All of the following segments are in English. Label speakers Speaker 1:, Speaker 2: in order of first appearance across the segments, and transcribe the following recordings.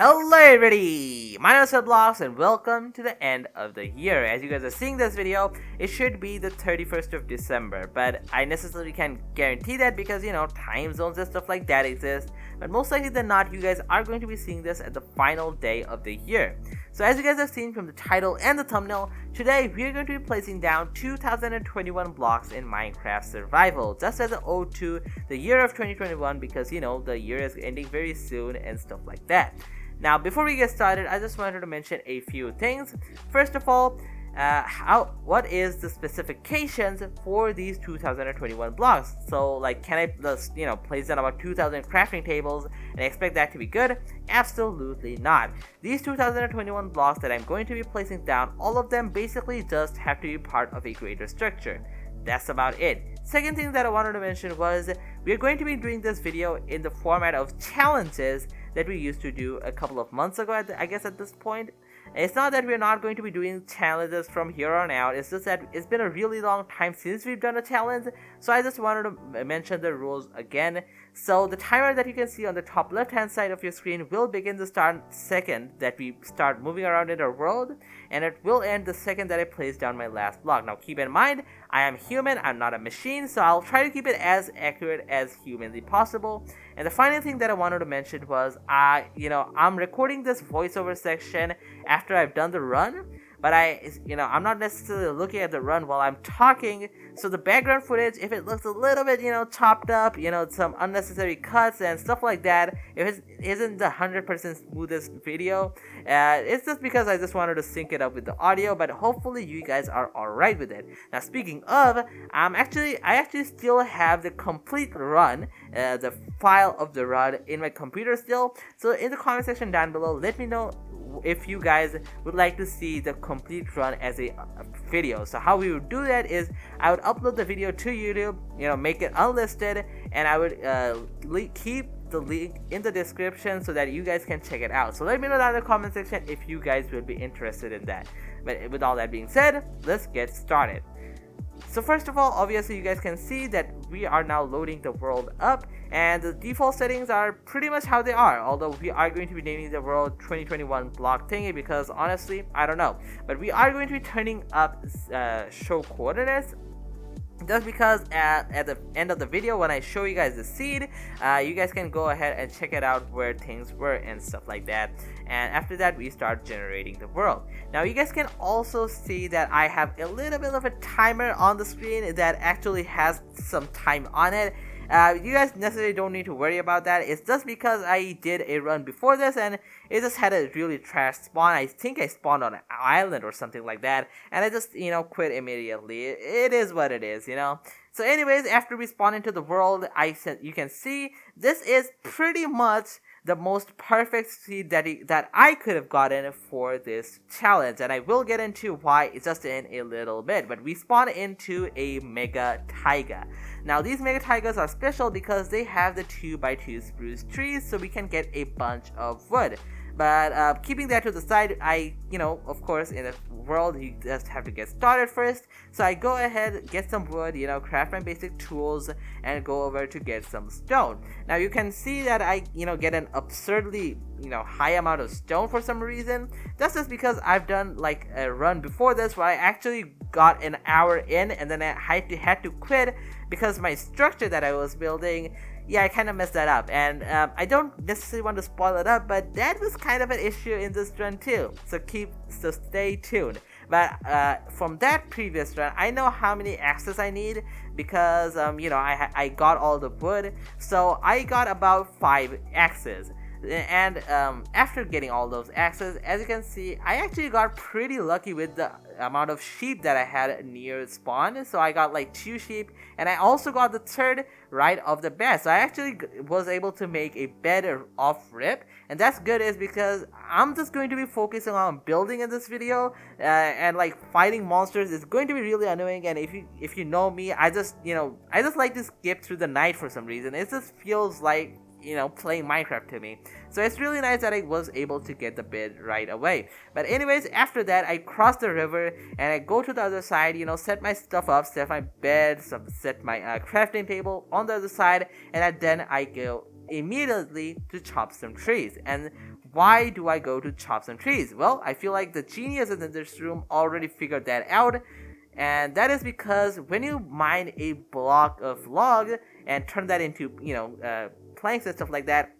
Speaker 1: Hello everybody, my name is RedBlockss and welcome to the end of the year. As you guys are seeing this video, it should be the 31st of December, but I necessarily can't guarantee that because time zones and stuff like that exist. But most likely than not, you guys are going to be seeing this at the final day of the year. So as you guys have seen from the title and the thumbnail, today we are going to be placing down 2021 blocks in Minecraft Survival, just as an ode to the year of 2021 because the year is ending very soon and stuff like that. Now, before we get started, I just wanted to mention a few things. First of all, what is the specifications for these 2021 blocks? So, can I just, place down about 2,000 crafting tables and expect that to be good? Absolutely not. These 2021 blocks that I'm going to be placing down, all of them basically just have to be part of a greater structure. That's about it. Second thing that I wanted to mention was we are going to be doing this video in the format of challenges that we used to do a couple of months ago, I guess at this point. It's not that we're not going to be doing challenges from here on out, it's just that it's been a really long time since we've done a challenge, so I just wanted to mention the rules again. So the timer that you can see on the top left hand side of your screen will begin the start second that we start moving around in our world, and it will end the second that I place down my last block. Now keep in mind, I am human, I'm not a machine, so I'll try to keep it as accurate as humanly possible. And the final thing that I wanted to mention was, I'm recording this voiceover section after I've done the run, but I'm not necessarily looking at the run while I'm talking, so the background footage, if it looks a little bit, chopped up, some unnecessary cuts and stuff like that, if it isn't the 100% smoothest video, it's just because I just wanted to sync it up with the audio, but hopefully you guys are alright with it. Now speaking of, I actually still have the complete run, the file of the run in my computer still, so in the comment section down below, let me know if you guys would like to see the complete run as a video. So how we would do that is I would upload the video to YouTube, make it unlisted, and I would keep the link in the description so that you guys can check it out. So let me know down in the comment section if you guys would be interested in that. But with all that being said, let's get started. So first of all, obviously you guys can see that we are now loading the world up, and the default settings are pretty much how they are, although we are going to be naming the world 2021 block thingy because honestly I don't know, but we are going to be turning up show coordinates just because at the end of the video when I show you guys the seed, you guys can go ahead and check it out where things were and stuff like that. And after that we start generating the world. Now you guys can also see that I have a little bit of a timer on the screen that actually has some time on it. You guys necessarily don't need to worry about that. It's just because I did a run before this and it just had a really trash spawn. I think I spawned on an island or something like that, and I just quit immediately. It is what it is, So anyways, after we spawn into the world, you can see this is pretty much the most perfect seed that I could have gotten for this challenge, and I will get into why just in a little bit. But we spawn into a mega taiga. Now these mega taigas are special because they have the 2x2 spruce trees, so we can get a bunch of wood. But keeping that to the side, of course, in the world, you just have to get started first. So I go ahead, get some wood, craft my basic tools, and go over to get some stone. Now you can see that I, get an absurdly, high amount of stone for some reason. That's just because I've done like a run before this where I actually got an hour in, and then I had to quit because my structure that I was building, I kind of messed that up, and I don't necessarily want to spoil it up, but that was kind of an issue in this run too, so stay tuned. But from that previous run, I know how many axes I need because I got all the wood, so I got about 5 axes. And after getting all those axes, as you can see, I actually got pretty lucky with the amount of sheep that I had near spawn. So I got like 2 sheep, and I also got the 3rd right off the bat. So I actually was able to make a bed off rip, and that's good is because I'm just going to be focusing on building in this video, and like fighting monsters is going to be really annoying. And if you know me, I just like to skip through the night for some reason. It just feels like playing Minecraft to me. So it's really nice that I was able to get the bed right away. But anyways, after that, I cross the river and I go to the other side, set my stuff up, set my bed, set my crafting table on the other side, and then I go immediately to chop some trees. And why do I go to chop some trees? Well, I feel like the geniuses in this room already figured that out. And that is because when you mine a block of log and turn that into, planks and stuff like that,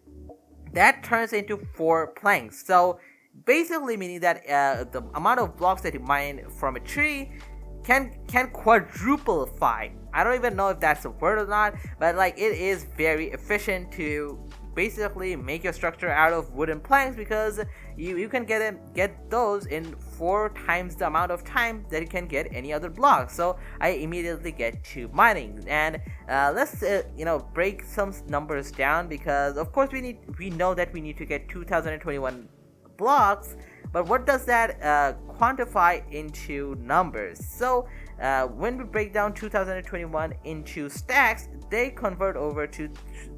Speaker 1: that turns into 4 planks. So basically meaning that the amount of blocks that you mine from a tree can quadruplify. I don't even know if that's a word or not, but like it is very efficient to basically make your structure out of wooden planks, because you can get those in 4 times the amount of time that you can get any other block. So I immediately get to mining, and let's break some numbers down, because of course we know that we need to get 2021 blocks, but what does that quantify into numbers? So when we break down 2021 into stacks, they convert over to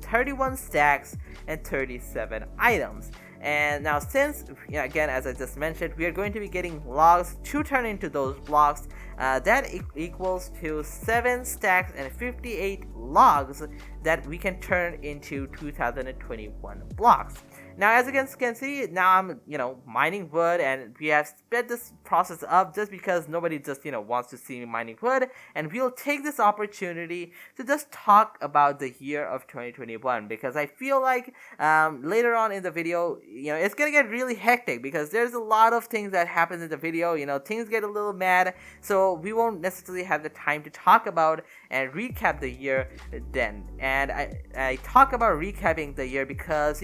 Speaker 1: 31 stacks and 37 items. And now since, again, as I just mentioned, we are going to be getting logs to turn into those blocks, that equals to 7 stacks and 58 logs that we can turn into 2021 blocks. Now, as you guys can see, now I'm, mining wood, and we have sped this process up just because nobody just, wants to see me mining wood, and we'll take this opportunity to just talk about the year of 2021, because I feel like later on in the video, it's gonna get really hectic, because there's a lot of things that happen in the video, things get a little mad, so we won't necessarily have the time to talk about and recap the year then. And I talk about recapping the year because,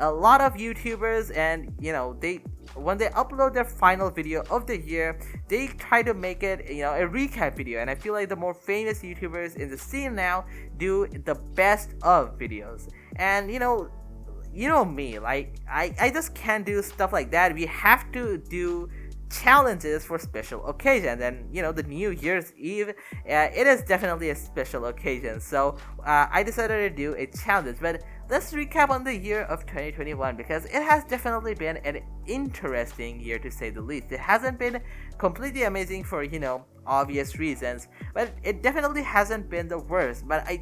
Speaker 1: a lot of YouTubers, and when they upload their final video of the year, they try to make it a recap video, and I feel like the more famous YouTubers in the scene now do the best of videos. And me, like I just can't do stuff like that. We have to do challenges for special occasions, and the New Year's Eve, it is definitely a special occasion, so I decided to do a challenge. But let's recap on the year of 2021, because it has definitely been an interesting year, to say the least. It hasn't been completely amazing for obvious reasons, but it definitely hasn't been the worst. But I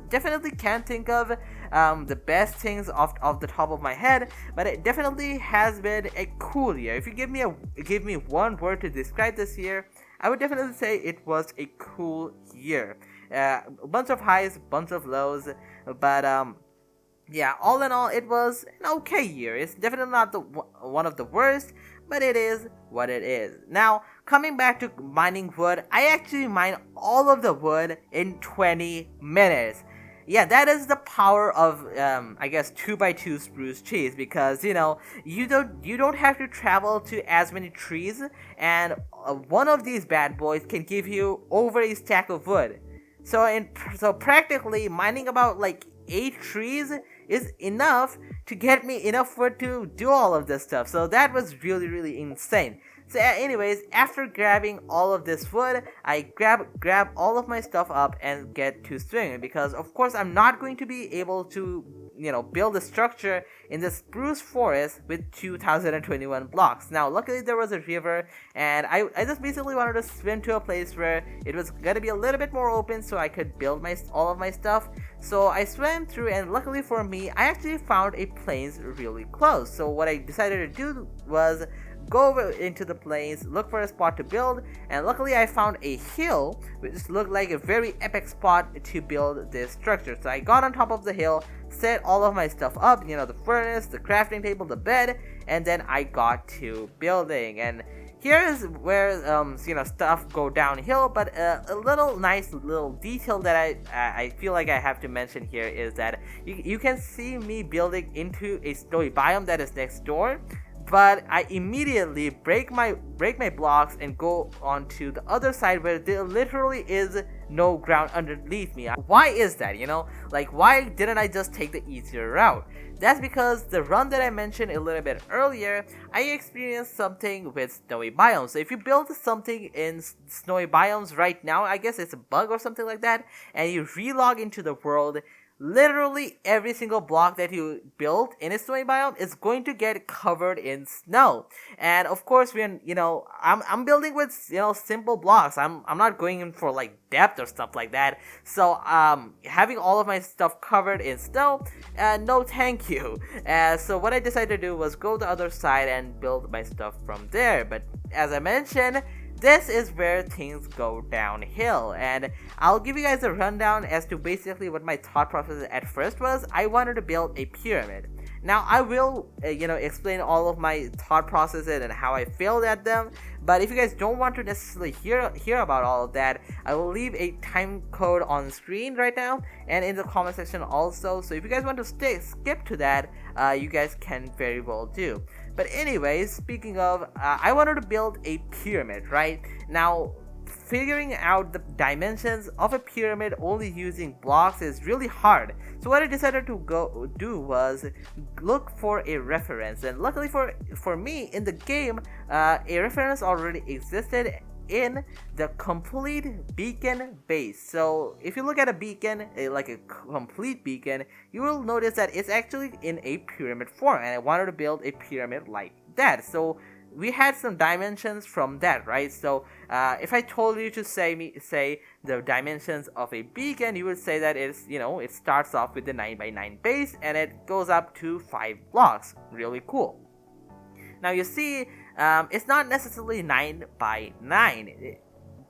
Speaker 1: definitely can't think of the best things off the top of my head, but it definitely has been a cool year. If you give me one word to describe this year, I would definitely say it was a cool year. A bunch of highs, bunch of lows, but yeah, all in all, it was an okay year. It's definitely not one of the worst, but it is what it is. Now, coming back to mining wood, I actually mine all of the wood in 20 minutes. Yeah, that is the power of, I guess, 2x2 spruce trees, because, you don't have to travel to as many trees, and one of these bad boys can give you over a stack of wood. So practically, mining about, 8 trees is enough to get me enough wood to do all of this stuff. So that was really, really insane. So anyways, after grabbing all of this wood, I grab all of my stuff up and get to swimming, because of course I'm not going to be able to build a structure in the spruce forest with 2021 blocks. Now luckily there was a river, and I just basically wanted to swim to a place where it was gonna be a little bit more open so I could build all of my stuff. So I swam through, and luckily for me, I actually found a plains really close. So what I decided to do was go over into the plains, look for a spot to build, and luckily I found a hill which looked like a very epic spot to build this structure. So I got on top of the hill, set all of my stuff up, the furnace, the crafting table, the bed, and then I got to building. And here is where stuff go downhill, but a nice little detail that I feel like I have to mention here is that you can see me building into a snowy biome that is next door, but I immediately break my blocks and go onto the other side where there literally is no ground underneath me. Why is that? Why didn't I just take the easier route? That's because the run that I mentioned a little bit earlier, I experienced something with snowy biomes. So if you build something in snowy biomes right now, I guess it's a bug or something like that, and you relog into the world, literally every single block that you build in a snowy biome is going to get covered in snow. And of course, I'm building with simple blocks. I'm not going in for like depth or stuff like that. So having all of my stuff covered in snow, no thank you. So what I decided to do was go the other side and build my stuff from there. But as I mentioned, this is where things go downhill, and I'll give you guys a rundown as to basically what my thought process at first was. I wanted to build a pyramid. Now I will, explain all of my thought processes and how I failed at them. But if you guys don't want to necessarily hear about all of that, I will leave a time code on screen right now and in the comment section also. So if you guys want to skip to that, you guys can very well do. But anyways, speaking of, I wanted to build a pyramid, right? Now, figuring out the dimensions of a pyramid only using blocks is really hard. So what I decided to go do was look for a reference, and luckily for me in the game, a reference already existed in the complete beacon base. So if you look at a beacon, like a complete beacon, you will notice that it's actually in a pyramid form, and I wanted to build a pyramid like that. So we had some dimensions from that, right? So if I told you to say the dimensions of a beacon, you would say that it starts off with the 9x9 base and it goes up to 5 blocks. Really cool. Now you see, it's not necessarily 9x9.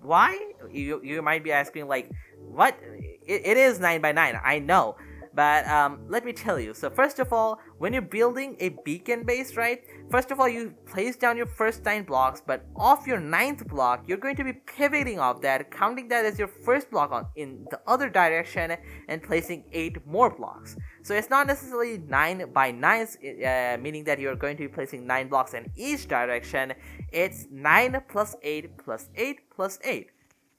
Speaker 1: Why? You might be asking, like, what? It is 9x9, I know. But let me tell you. So first of all, when you're building a beacon base, right? First of all, you place down your first 9 blocks, but off your 9th block, you're going to be pivoting off that, counting that as your first block in the other direction, and placing 8 more blocks. So it's not necessarily 9x9, meaning that you're going to be placing 9 blocks in each direction. It's 9 plus 8 plus 8 plus 8.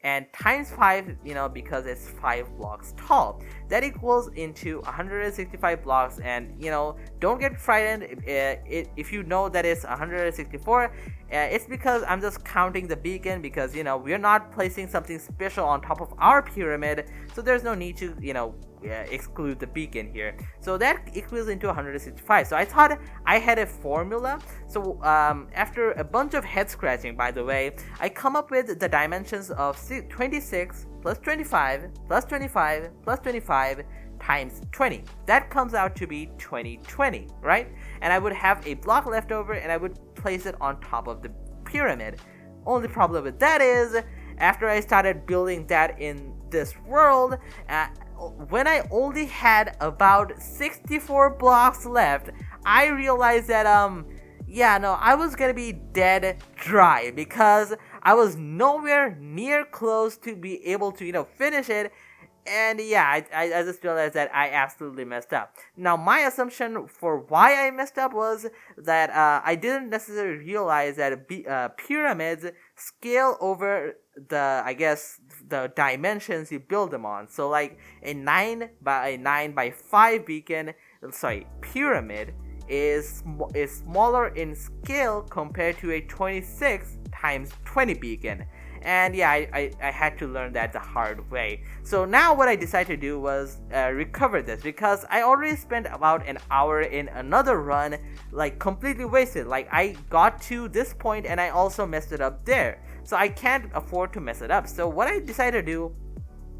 Speaker 1: And times 5, because it's 5 blocks tall. That equals into 165 blocks, and, don't get frightened if you know that it's 164. It's because I'm just counting the beacon, because, we're not placing something special on top of our pyramid, so there's no need to, exclude the beacon here. So that equals into 165. So I thought I had a formula. So after a bunch of head scratching, by the way, I come up with the dimensions of 26 plus 25 plus 25 plus 25 times 20. That comes out to be 2020, right? And I would have a block left over, and I would place it on top of the pyramid. Only problem with that is, after I started building that in this world, when I only had about 64 blocks left, I realized that I was gonna be dead dry, because I was nowhere near close to be able to finish it. And I just realized that I absolutely messed up. Now, my assumption for why I messed up was that I didn't necessarily realize that pyramids scale over the dimensions you build them on. So like a 9x9x5 pyramid is smaller in scale compared to a 26 times 20 beacon. And I had to learn that the hard way. So now what I decided to do was recover this, because I already spent about an hour in another run, like completely wasted. Like I got to this point and I also messed it up there. So I can't afford to mess it up. So what I decided to do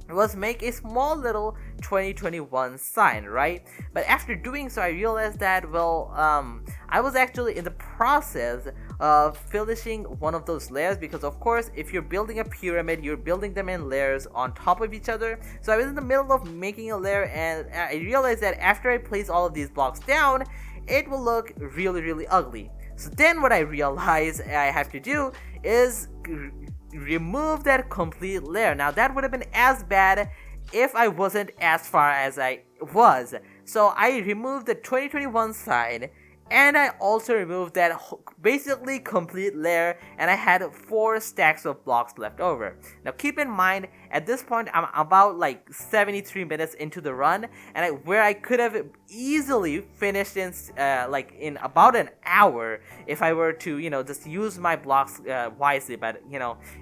Speaker 1: was make a small little 2021 sign, right? But after doing so, I realized that, I was actually in the process of finishing one of those layers, because of course, if you're building a pyramid, you're building them in layers on top of each other. So I was in the middle of making a layer, and I realized that after I place all of these blocks down, it will look really, really ugly. So then what I realized I have to do is remove that complete layer. Now that would have been as bad if I wasn't as far as I was. So I removed the 2021 sign, and I also removed that basically complete layer, and I had 4 stacks of blocks left over. Now keep in mind, at this point I'm about like 73 minutes into the run, and where I could have easily finished in about an hour if I were to just use my blocks wisely. But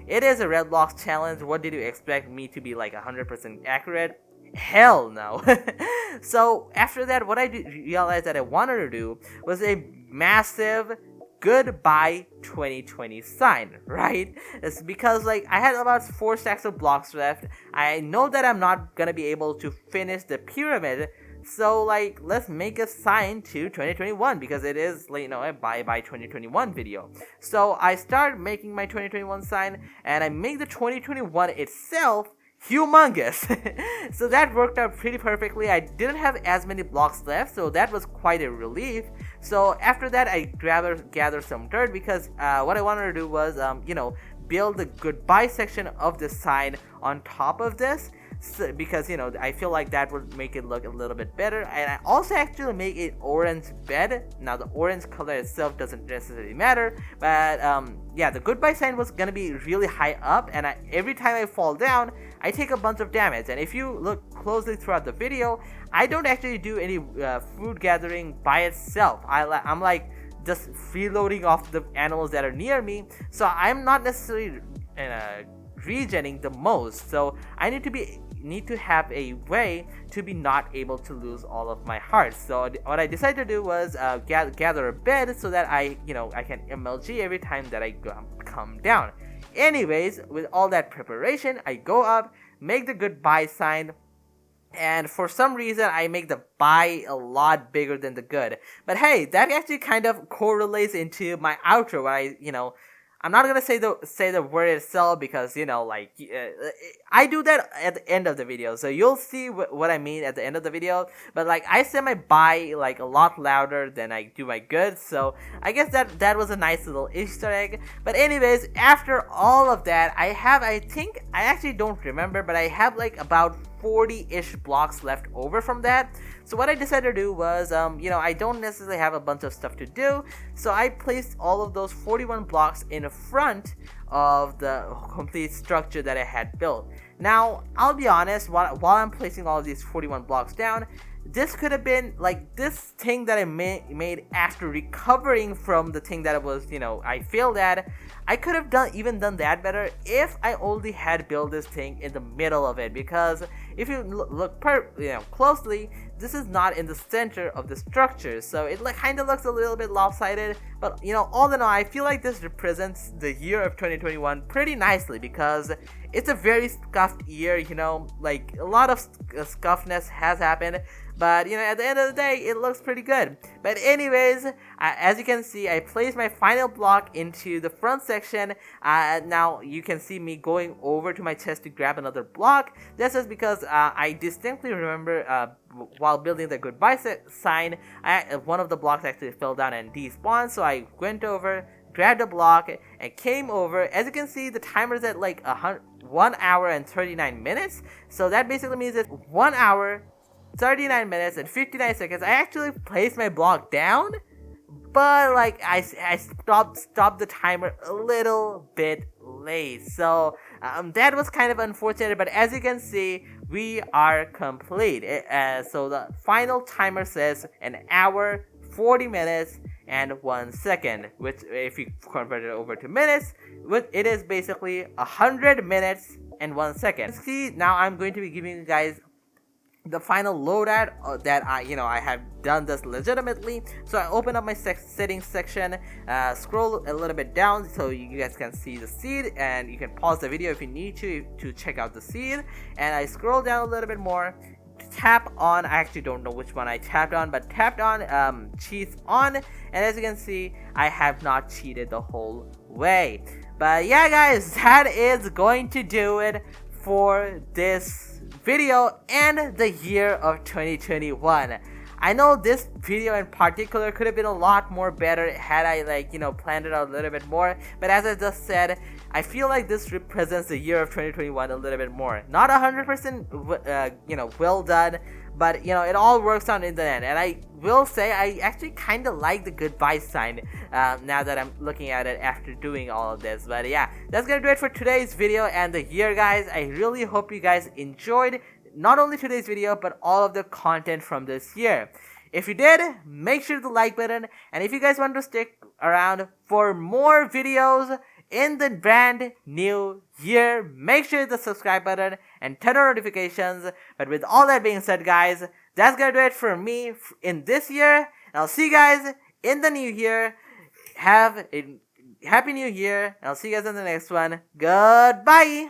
Speaker 1: it is a RedBlockss challenge. What did you expect me to be like 100% accurate? Hell no. So after that, what I realized that I wanted to do was a massive goodbye 2020 sign, right? It's because like I had about 4 stacks of blocks left. I know that I'm not gonna be able to finish the pyramid, so like let's make a sign to 2021 because it is like a bye bye 2021 video. So I start making my 2021 sign and I make the 2021 itself humongous. So that worked out pretty perfectly. I didn't have as many blocks left, so that was quite a relief. So after that, I gather some dirt because what I wanted to do was build the goodbye section of the sign on top of this. So, because I feel like that would make it look a little bit better. And I also actually make an orange bed. Now the orange color itself doesn't necessarily matter, but yeah, the goodbye sign was gonna be really high up, and every time I fall down I take a bunch of damage. And if you look closely throughout the video, I don't actually do any food gathering by itself. I'm like just freeloading off the animals that are near me, so I'm not necessarily regenning the most. So I need to have a way to be not able to lose all of my hearts. So what I decided to do was gather a bed so that I can MLG every time that I come down. Anyways, with all that preparation, I go up, make the goodbye sign, and for some reason I make the bye a lot bigger than the good. But hey, that actually kind of correlates into my outro where I'm not gonna say the word itself because I do that at the end of the video, so you'll see what I mean at the end of the video. But like I say my bye like a lot louder than I do my good, so I guess that was a nice little Easter egg. But anyways, after all of that, I actually don't remember, but I have like about 40-ish blocks left over from that. So what I decided to do was, I don't necessarily have a bunch of stuff to do, so I placed all of those 41 blocks in front of the complete structure that I had built. Now, I'll be honest, while I'm placing all of these 41 blocks down, this could have been like this thing that I made after recovering from the thing that was, I failed at. I could have done that better if I only had built this thing in the middle of it, because if you look closely, this is not in the center of the structure, so it kind of looks a little bit lopsided. But all in all, I feel like this represents the year of 2021 pretty nicely, because it's a very scuffed year. Like a lot of scuffness has happened, but at the end of the day, it looks pretty good. But anyways, as you can see, I placed my final block into the front section. Now you can see me going over to my chest to grab another block. This is because I distinctly remember while building the goodbye sign, one of the blocks actually fell down and despawned. So I went over, grabbed a block, and came over. As you can see, the timer is at like 1 hour and 39 minutes. So that basically means it's 1 hour, 39 minutes, and 59 seconds. I actually placed my block down, but like I stopped the timer a little bit late. So that was kind of unfortunate, but as you can see, we are complete. So the final timer says 1 hour, 40 minutes, and 1 second, which if you convert it over to minutes, it is basically 100 minutes and 1 second. See, now I'm going to be giving you guys the final loadout that I have done this legitimately. So I open up my settings section, scroll a little bit down so you guys can see the seed, and you can pause the video if you need to check out the seed. And I scroll down a little bit more, tap on, I actually don't know which one I tapped on, but tapped on cheats on, and as you can see, I have not cheated the whole way. But yeah guys, that is going to do it for this video and the year of 2021. I know this video in particular could have been a lot more better had I planned it out a little bit more, but as I just said, I feel like this represents the year of 2021 a little bit more. Not 100% well done, but it all works out in the end. And I will say I actually kind of like the goodbye sign now that I'm looking at it after doing all of this. But yeah, that's gonna do it for today's video and the year, guys. I really hope you guys enjoyed not only today's video, but all of the content from this year. If you did, make sure to like button, and if you guys want to stick around for more videos in the brand new year. Make sure you hit the subscribe button and turn on notifications. But with all that being said, guys, that's gonna do it for me in this year. And I'll see you guys in the new year. Have a happy new year. And I'll see you guys in the next one. Goodbye.